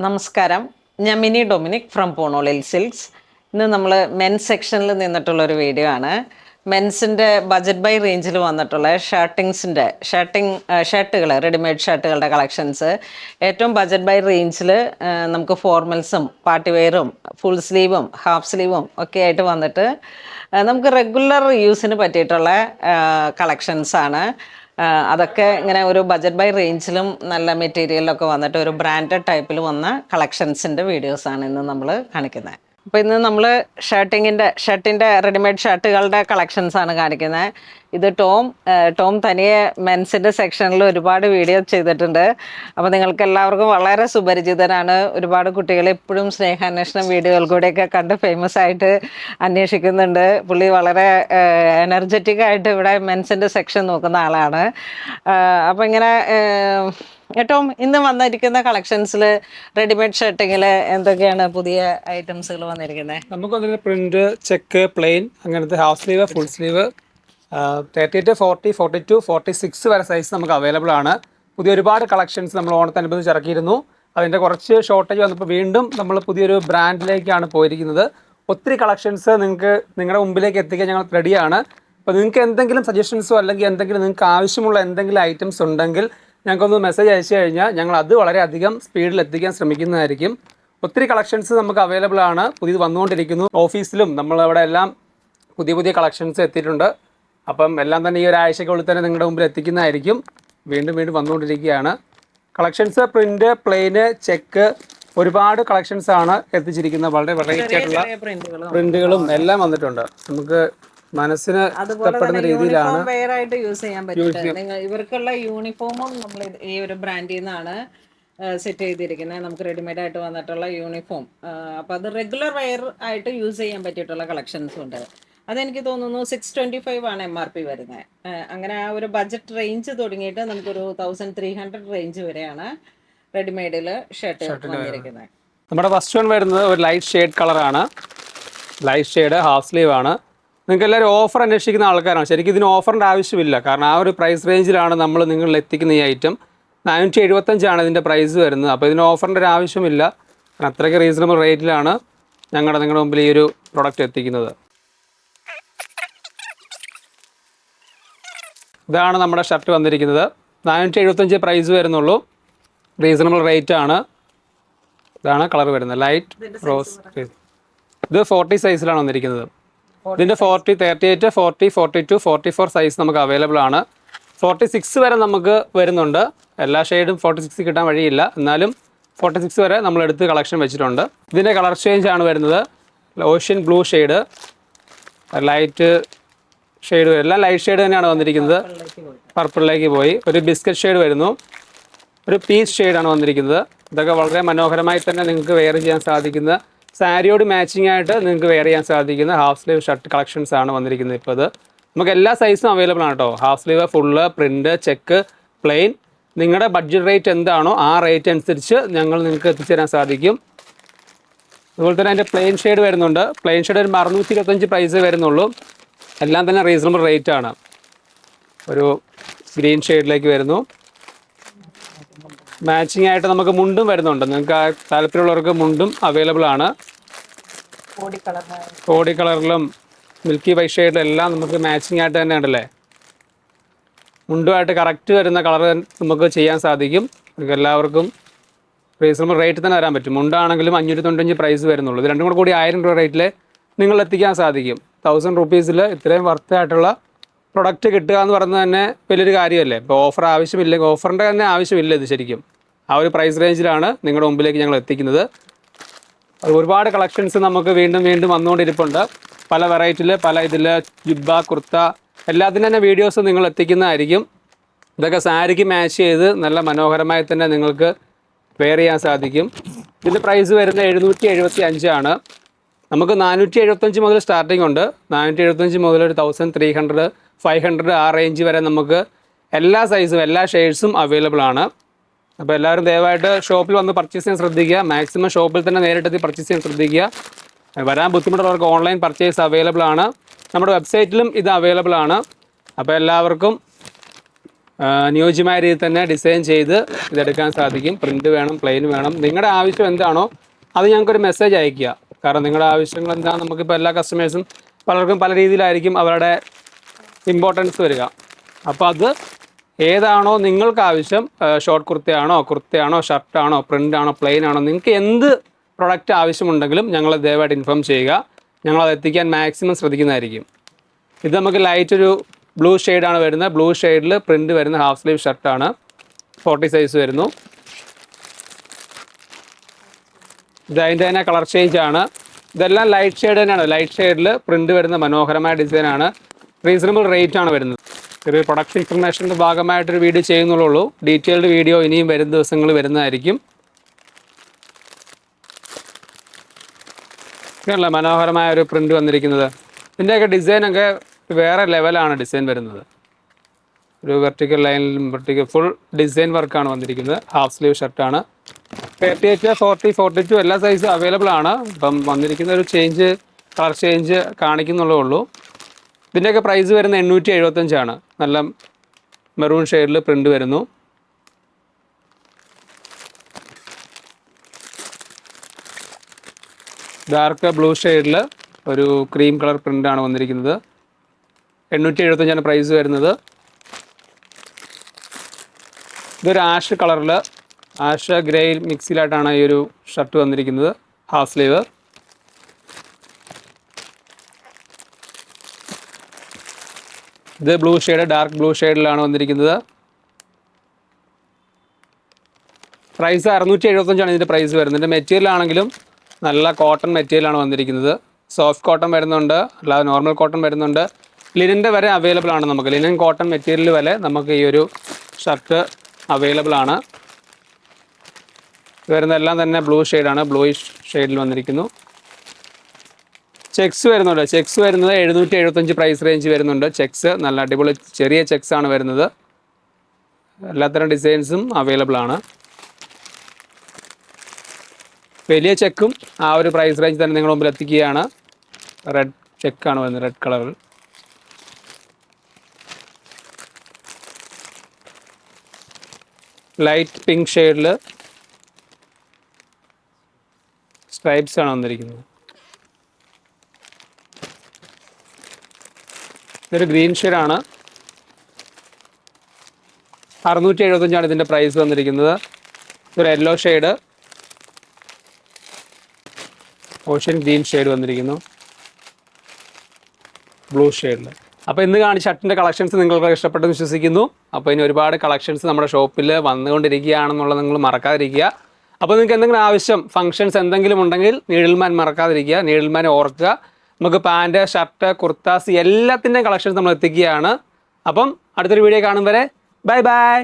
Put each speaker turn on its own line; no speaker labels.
നമസ്കാരം, ഞാൻ mini Dominic from പൂണോളിൽ silks. ഇന്ന് നമ്മൾ മെൻസ് സെക്ഷനിൽ നിന്നിട്ടുള്ളൊരു വീഡിയോ ആണ്. മെൻസിൻ്റെ ബജറ്റ് ബൈ റേഞ്ചിൽ വന്നിട്ടുള്ള ഷർട്ടുകൾ, റെഡിമെയ്ഡ് ഷർട്ടുകളുടെ കളക്ഷൻസ് ഏറ്റവും ബജറ്റ് ബൈ റേഞ്ചിൽ നമുക്ക് ഫോർമൽസും പാർട്ടി വെയറും ഫുൾ സ്ലീവും ഹാഫ് സ്ലീവും ഒക്കെ ആയിട്ട് വന്നിട്ട് നമുക്ക് റെഗുലർ യൂസിന് പറ്റിയിട്ടുള്ള കളക്ഷൻസാണ്. അതൊക്കെ ഇങ്ങനെ ഒരു ബജറ്റ് ബൈ റേഞ്ചിലും നല്ല മെറ്റീരിയലൊക്കെ വന്നിട്ട് ഒരു ബ്രാൻഡഡ് ടൈപ്പിൽ വന്ന കളക്ഷൻസിൻ്റെ വീഡിയോസാണ് ഇന്ന് നമ്മൾ കാണിക്കുന്നത്. അപ്പോൾ ഇന്ന് നമ്മൾ ഷർട്ടിൻ്റെ റെഡിമെയ്ഡ് ഷർട്ടുകളുടെ കളക്ഷൻസാണ് കാണിക്കുന്നത്. ഇത് ടോം തനിയെ മെൻസിൻ്റെ സെക്ഷനിൽ ഒരുപാട് വീഡിയോ ചെയ്തിട്ടുണ്ട്. അപ്പോൾ നിങ്ങൾക്ക് എല്ലാവർക്കും വളരെ സുപരിചിതനാണ്. ഒരുപാട് കുട്ടികൾ എപ്പോഴും സ്നേഹാന്വേഷണം വീഡിയോകൾ കൂടെയൊക്കെ കണ്ട് ഫേമസ് ആയിട്ട് അന്വേഷിക്കുന്നുണ്ട്. പുള്ളി വളരെ എനർജറ്റിക് ആയിട്ട് ഇവിടെ മെൻസിൻ്റെ സെക്ഷൻ നോക്കുന്ന ആളാണ്. അപ്പോൾ ഇങ്ങനെ ഏറ്റവും ഇന്ന് വന്നിരിക്കുന്ന കളക്ഷൻസിൽ റെഡിമെയ്ഡ് ഷർട്ടിങ്ങിൽ എന്തൊക്കെയാണ് പുതിയ ഐറ്റംസുകൾ വന്നിരിക്കുന്നത്?
നമുക്ക് വന്നിരിക്കുന്ന പ്രിന്റ്, ചെക്ക്, പ്ലെയിൻ, അങ്ങനത്തെ ഹാഫ് സ്ലീവ്, ഫുൾ സ്ലീവ്, 38, 40, 42, 46 വരെ സൈസ് നമുക്ക് അവൈലബിൾ ആണ്. പുതിയ ഒരുപാട് കളക്ഷൻസ് നമ്മൾ ഓണത്തിനനുബന്ധിച്ച് ഇറക്കിയിരുന്നു. അതിൻ്റെ കുറച്ച് ഷോർട്ടേജ് വന്നപ്പോൾ വീണ്ടും നമ്മൾ പുതിയൊരു ബ്രാൻഡിലേക്കാണ് പോയിരിക്കുന്നത്. ഒത്തിരി കളക്ഷൻസ് നിങ്ങളുടെ മുമ്പിലേക്ക് എത്തിക്കാൻ ഞങ്ങൾ റെഡിയാണ്. അപ്പോൾ നിങ്ങൾക്ക് എന്തെങ്കിലും സജഷൻസോ അല്ലെങ്കിൽ എന്തെങ്കിലും നിങ്ങൾക്ക് ആവശ്യമുള്ള എന്തെങ്കിലും ഐറ്റംസ് ഉണ്ടെങ്കിൽ ഞങ്ങൾക്കൊന്ന് മെസ്സേജ് അയച്ചു കഴിഞ്ഞാൽ ഞങ്ങൾ അത് വളരെയധികം സ്പീഡിൽ എത്തിക്കാൻ ശ്രമിക്കുന്നതായിരിക്കും. ഒത്തിരി കളക്ഷൻസ് നമുക്ക് അവൈലബിൾ ആണ്. പുതിയത് വന്നുകൊണ്ടിരിക്കുന്നു. ഓഫീസിലും നമ്മളവിടെ എല്ലാം പുതിയ കളക്ഷൻസ് എത്തിയിട്ടുണ്ട്. അപ്പം എല്ലാം തന്നെ ഈ ഒരാഴ്ചയ്ക്കുള്ളിൽ തന്നെ നിങ്ങളുടെ മുമ്പിൽ എത്തിക്കുന്നതായിരിക്കും. വീണ്ടും വന്നുകൊണ്ടിരിക്കുകയാണ്. കളക്ഷൻസ് പ്രിന്റ്, പ്ലെയിന്, ചെക്ക്, ഒരുപാട് കളക്ഷൻസ് ആണ് എത്തിച്ചിരിക്കുന്നത്. വളരെ വെറൈറ്റി ആയിട്ടുള്ള പ്രിന്റുകളും എല്ലാം വന്നിട്ടുണ്ട്. നമുക്ക് മനസ്സിന് ഇഷ്ടപ്പെടുന്ന രീതിയിലാണ്
യൂസ് ചെയ്യാൻ പറ്റും. ഇവർക്കുള്ള യൂണിഫോമും നമ്മൾ ഈ ഒരു ബ്രാൻഡിൽ നിന്നാണ് സെറ്റ് ചെയ്തിരിക്കുന്നത്. നമുക്ക് റെഡിമെയ്ഡ് ആയിട്ട് വന്നിട്ടുള്ള യൂണിഫോം, അപ്പോൾ അത് റെഗുലർ വെയർ ആയിട്ട് യൂസ് ചെയ്യാൻ പറ്റിയിട്ടുള്ള കളക്ഷൻസും ഉണ്ട്. അതെനിക്ക് തോന്നുന്നു 625 ആണ് MRP വരുന്നത്. അങ്ങനെ ആ ഒരു ബഡ്ജറ്റ് റേഞ്ച് തുടങ്ങിയിട്ട് നമുക്കൊരു 1300 റേഞ്ച് വരെയാണ് റെഡിമെയ്ഡിൽ ഷർട്ട് വന്നിരിക്കുന്നത്.
നമ്മുടെ ഫസ്റ്റ് വൺ വരുന്നത് ഒരു ലൈറ്റ് ഷെയ്ഡ് കളറാണ്. ലൈറ്റ് ഷെയ്ഡ് ഹാഫ് സ്ലീവ് ആണ്. നിങ്ങൾക്ക് എല്ലാവരും ഓഫർ അന്വേഷിക്കുന്ന ആൾക്കാരാണ്. ശരിക്കും ഇതിന് ഓഫറിൻ്റെ ആവശ്യമില്ല. കാരണം ആ ഒരു പ്രൈസ് റേഞ്ചിലാണ് നമ്മൾ നിങ്ങളിൽ എത്തിക്കുന്ന ഈ ഐറ്റം. 475 ഇതിൻ്റെ പ്രൈസ് വരുന്നത്. അപ്പോൾ ഇതിന് ഓഫറിൻ്റെ ഒരു ആവശ്യമില്ല. കാരണം അത്രയ്ക്ക് റീസണബിൾ റേറ്റിലാണ് നിങ്ങളുടെ മുമ്പിൽ ഈ ഒരു പ്രൊഡക്റ്റ് എത്തിക്കുന്നത്. ഇതാണ് നമ്മുടെ ഷർട്ട് വന്നിരിക്കുന്നത്. 475 പ്രൈസ് വരുന്നുള്ളൂ. റീസണബിൾ റേറ്റ് ആണ്. ഇതാണ് കളർ വരുന്നത്, ലൈറ്റ് റോസ്. ഇത് 40 സൈസിലാണ് വന്നിരിക്കുന്നത്. ഇതിൻ്റെ 40, 38, 40, 42, 44 സൈസ് നമുക്ക് അവൈലബിൾ ആണ്. 46 വരെ നമുക്ക് വരുന്നുണ്ട്. എല്ലാ ഷെയ്ഡും 46 കിട്ടാൻ വഴിയില്ല. എന്നാലും 46 വരെ നമ്മളെടുത്ത് കളക്ഷൻ വെച്ചിട്ടുണ്ട്. ഇതിൻ്റെ കളർ ചേഞ്ച് ആണ് വരുന്നത്. Ocean blue shade, light shade, എല്ലാം ലൈറ്റ് ഷെയ്ഡ് തന്നെയാണ് വന്നിരിക്കുന്നത്. പർപ്പിളിലേക്ക് പോയി ഒരു ബിസ്ക്കറ്റ് ഷെയ്ഡ് വരുന്നു. ഒരു പീച്ച് ഷെയ്ഡാണ് വന്നിരിക്കുന്നത്. ഇതൊക്കെ വളരെ മനോഹരമായി തന്നെ നിങ്ങൾക്ക് വെയർ ചെയ്യാൻ സാധിക്കുന്ന, സാരിയോട് മാച്ചിങ് ആയിട്ട് നിങ്ങൾക്ക് വെയർ ചെയ്യാൻ സാധിക്കുന്ന ഹാഫ് സ്ലീവ് ഷർട്ട് കളക്ഷൻസ് ആണ് വന്നിരിക്കുന്നത്. ഇപ്പോൾ ഇത് നമുക്ക് എല്ലാ സൈസും അവൈലബിൾ ആണ് കേട്ടോ. Half sleeve, full, print, check, plain. നിങ്ങളുടെ ബഡ്ജറ്റ് റേറ്റ് എന്താണോ ആ റേറ്റ് അനുസരിച്ച് നിങ്ങൾക്ക് എത്തിച്ചേരാൻ സാധിക്കും. അതുപോലെ തന്നെ അതിൻ്റെ പ്ലെയിൻ ഷെയ്ഡ് വരുന്നുണ്ട്. പ്ലെയിൻ ഷെയ്ഡ് ഒരു 625 പ്രൈസ് വരുന്നുള്ളൂ. എല്ലാം തന്നെ റീസണബിൾ റേറ്റ് ആണ്. ഒരു ഗ്രീൻ ഷെയ്ഡിലേക്ക് വരുന്നു. മാച്ചിങ് ആയിട്ട് നമുക്ക് മുണ്ടും വരുന്നുണ്ട്. നിങ്ങൾക്ക് താല്പര്യമുള്ളവർക്ക് മുണ്ടും അവൈലബിൾ ആണ്. ബോഡി കളറിലും മിൽക്കി വൈറ്റ് ഷെയ്ഡിലും എല്ലാം നമുക്ക് മാച്ചിങ് ആയിട്ട് തന്നെ ഉണ്ടല്ലേ. മുണ്ടുമായിട്ട് കറക്റ്റ് വരുന്ന കളർ നമുക്ക് ചെയ്യാൻ സാധിക്കും. നിങ്ങൾക്ക് എല്ലാവർക്കും റീസണബിൾ റേറ്റ് തന്നെ വരാൻ പറ്റും. മുണ്ടാണെങ്കിലും 595 പ്രൈസ് വരുന്നുള്ളൂ. ഇത് രണ്ടും കൂടി 1000 രൂപ റേറ്റിൽ നിങ്ങൾ എത്തിക്കാൻ സാധിക്കും. 1000 റുപ്പീസിൽ ഇത്രയും വർത്ത് ആയിട്ടുള്ള പ്രൊഡക്റ്റ് കിട്ടുക എന്ന് പറയുന്നത് തന്നെ വലിയൊരു കാര്യമല്ലേ. ഇപ്പോൾ ഓഫർ ആവശ്യമില്ല, ഓഫറിൻ്റെ തന്നെ ആവശ്യമില്ല. ഇത് ശരിക്കും ആ ഒരു പ്രൈസ് റേഞ്ചിലാണ് നിങ്ങളുടെ മുമ്പിലേക്ക് ഞങ്ങൾ എത്തിക്കുന്നത്. ഒരുപാട് കളക്ഷൻസ് നമുക്ക് വീണ്ടും വന്നുകൊണ്ടിരിപ്പുണ്ട്. പല വെറൈറ്റിയിൽ, പല ഇതിൽ, ജുബ്ബ, കുർത്ത, എല്ലാത്തിനും തന്നെ വീഡിയോസ് നിങ്ങൾ എത്തിക്കുന്നതായിരിക്കും. ഇതൊക്കെ സാരിക്ക് മാച്ച് ചെയ്ത് നല്ല മനോഹരമായി തന്നെ നിങ്ങൾക്ക് വെയർ ചെയ്യാൻ സാധിക്കും. ഇതിൻ്റെ പ്രൈസ് വരുന്നത് 775 ആണ്. നമുക്ക് 475 മുതൽ സ്റ്റാർട്ടിംഗ് ഉണ്ട്. 475 മുതൽ ഒരു 1300, 500 ആ റേഞ്ച് വരെ നമുക്ക് എല്ലാ സൈസും എല്ലാ ഷെയ്ഡ്സും അവൈലബിൾ ആണ്. അപ്പോൾ എല്ലാവരും ദയവായിട്ട് ഷോപ്പിൽ വന്ന് പർച്ചേസ് ചെയ്യാൻ ശ്രദ്ധിക്കുക. മാക്സിമം ഷോപ്പിൽ തന്നെ നേരിട്ടെത്തി പർച്ചേസ് ചെയ്യാൻ ശ്രദ്ധിക്കുക. വരാൻ ബുദ്ധിമുട്ടുള്ളവർക്ക് ഓൺലൈൻ പർച്ചേസ് അവൈലബിൾ ആണ്. നമ്മുടെ വെബ്സൈറ്റിലും ഇത് അവൈലബിൾ ആണ്. അപ്പോൾ എല്ലാവർക്കും അനുയോജ്യമായ രീതിയിൽ തന്നെ ഡിസൈൻ ചെയ്ത് ഇതെടുക്കാൻ സാധിക്കും. പ്രിൻ്റ് വേണം, പ്ലെയിൻ വേണം, നിങ്ങളുടെ ആവശ്യം എന്താണോ അത് ഞങ്ങൾക്കൊരു മെസ്സേജ് അയയ്ക്കുക. കാരണം നിങ്ങളുടെ ആവശ്യങ്ങൾ എന്താണെന്ന് നമുക്കിപ്പോൾ എല്ലാ കസ്റ്റമേഴ്സും പലർക്കും പല രീതിയിലായിരിക്കും അവരുടെ ഇമ്പോർട്ടൻസ് വരിക. അപ്പോൾ അത് ഏതാണോ നിങ്ങൾക്ക് ആവശ്യം, ഷോർട്ട് കുർത്തയാണോ ഷർട്ടാണോ പ്രിൻ്റാണോ പ്ലെയിൻ ആണോ, നിങ്ങൾക്ക് എന്ത് പ്രൊഡക്റ്റ് ആവശ്യമുണ്ടെങ്കിലും ഞങ്ങൾ ദയവായിട്ട് ഇൻഫോം ചെയ്യുക. ഞങ്ങളത് എത്തിക്കാൻ മാക്സിമം ശ്രദ്ധിക്കുന്നതായിരിക്കും. ഇത് നമുക്ക് ലൈറ്റ് ഒരു ബ്ലൂ ഷെയ്ഡാണ് വരുന്നത്. ബ്ലൂ ഷെയ്ഡിൽ പ്രിൻ്റ് വരുന്ന ഹാഫ് സ്ലീവ് ഷർട്ടാണ്. 40 സൈസ് വരുന്നു. ഇത് അതിൻ്റെ തന്നെ കളർ ചേഞ്ച് ആണ്. ഇതെല്ലാം ലൈറ്റ് ഷെയ്ഡ് തന്നെയാണ്. ലൈറ്റ് ഷെയ്ഡിൽ പ്രിൻ്റ് വരുന്ന മനോഹരമായ ഡിസൈനാണ്. റീസണബിൾ റേറ്റ് ആണ് വരുന്നത്. ഒരു പ്രൊഡക്റ്റ് ഇൻഫർമേഷൻ്റെ ഭാഗമായിട്ടൊരു വീഡിയോ ചെയ്യുന്നുള്ളൂ. ഡീറ്റെയിൽഡ് വീഡിയോ ഇനിയും വരും ദിവസങ്ങളിൽ വരുന്നതായിരിക്കും. ഇതല്ല മനോഹരമായ ഒരു പ്രിൻ്റ് വന്നിരിക്കുന്നത്. ഇതിൻ്റെയൊക്കെ ഡിസൈനൊക്കെ വേറെ ലെവലാണ് ഡിസൈൻ വരുന്നത്. ഒരു വെർട്ടിക്കൽ ലൈനിലും ഫുൾ ഡിസൈൻ വർക്കാണ് വന്നിരിക്കുന്നത്. Half sleeve ഷർട്ടാണ്. 38, 40, 42 എല്ലാ സൈസും അവൈലബിൾ ആണ്. ഇപ്പം വന്നിരിക്കുന്ന ഒരു കളർ ചേഞ്ച് കാണിക്കുന്നുള്ളേ ഉള്ളൂ. ഇതിൻ്റെയൊക്കെ പ്രൈസ് വരുന്നത് 875 നല്ല മെറൂൺ ഷെയ്ഡിൽ പ്രിൻ്റ് വരുന്നു. ഡാർക്ക് ബ്ലൂ ഷെയ്ഡിൽ ഒരു ക്രീം കളർ പ്രിൻ്റാണ് വന്നിരിക്കുന്നത്. 875 പ്രൈസ് വരുന്നത്. ഇതൊരു ആഷ് കളറിൽ ആഷ് ഗ്രേ മിക്സിലായിട്ടാണ് ഈ ഒരു ഷർട്ട് വന്നിരിക്കുന്നത്. Half sleeve. ഇത് ബ്ലൂ ഷെയ്ഡ്, ഡാർക്ക് ബ്ലൂ ഷെയ്ഡിലാണ് വന്നിരിക്കുന്നത്. പ്രൈസ് 675 ഇതിൻ്റെ പ്രൈസ് വരുന്നത്. മെറ്റീരിയൽ ആണെങ്കിലും നല്ല കോട്ടൺ മെറ്റീരിയലാണ് വന്നിരിക്കുന്നത്. സോഫ്റ്റ് കോട്ടൺ വരുന്നുണ്ട്, അല്ലാതെ നോർമൽ കോട്ടൺ വരുന്നുണ്ട്. ലിനൻ്റെ വരെ അവൈലബിൾ ആണ്. നമുക്ക് ലിനൻ കോട്ടൺ മെറ്റീരിയൽ വരെ നമുക്ക് ഈ ഒരു ഷർട്ട് അവൈലബിൾ ആണ്. വരുന്നതെല്ലാം തന്നെ ബ്ലൂ ഷെയ്ഡാണ്. ബ്ലൂയിഷ് ഷെയ്ഡിൽ വന്നിരിക്കുന്നു. ചെക്സ് വരുന്നുണ്ട്. ചെക്സ് വരുന്നത് 775 പ്രൈസ് റേഞ്ച് വരുന്നുണ്ട്. ചെക്സ് നല്ല അടിപൊളി ചെറിയ ചെക്സ് ആണ് വരുന്നത്. എല്ലാത്തരം ഡിസൈൻസും അവൈലബിൾ ആണ്. വലിയ ചെക്കും ആ ഒരു പ്രൈസ് റേഞ്ച് തന്നെ നിങ്ങളുടെ മുമ്പിൽ എത്തിക്കുകയാണ്. റെഡ് ചെക്കാണ് വരുന്നത്, റെഡ് കളറിൽ. ലൈറ്റ് പിങ്ക് ഷെയ്ഡിൽ സ്ട്രൈപ്സ് ആണ് വന്നിരിക്കുന്നത്. ഇതൊരു ഗ്രീൻ ഷെയ്ഡാണ്. 675 ഇതിൻ്റെ പ്രൈസ് വന്നിരിക്കുന്നത്. ഇതൊരു yellow shade, ocean green shade വന്നിരിക്കുന്നു. ബ്ലൂ ഷെയ്ഡിൽ. അപ്പോൾ ഇന്ന് കാണിച്ച ഷർട്ടിൻ്റെ കളക്ഷൻസ് നിങ്ങൾക്ക് ഇഷ്ടപ്പെട്ടെന്ന് വിശ്വസിക്കുന്നു. അപ്പോൾ ഇനി ഒരുപാട് കളക്ഷൻസ് നമ്മുടെ ഷോപ്പിൽ വന്നുകൊണ്ടിരിക്കുകയാണെന്നുള്ളത് നിങ്ങൾ മറക്കാതിരിക്കുക. അപ്പോൾ നിങ്ങൾക്ക് എന്തെങ്കിലും ആവശ്യം, ഫംഗ്ഷൻസ് എന്തെങ്കിലും ഉണ്ടെങ്കിൽ നീഡിൽമാൻ മറക്കാതിരിക്കുക. നീഡിൽമാനെ ഓർക്കുക. നമുക്ക് പാൻറ്, ഷർട്ട്, കുർത്താസ് എല്ലാത്തിൻ്റെയും കളക്ഷൻസ് നമ്മൾ എത്തിക്കുകയാണ്. അപ്പം അടുത്തൊരു വീഡിയോ കാണും വരെ ബൈ ബൈ.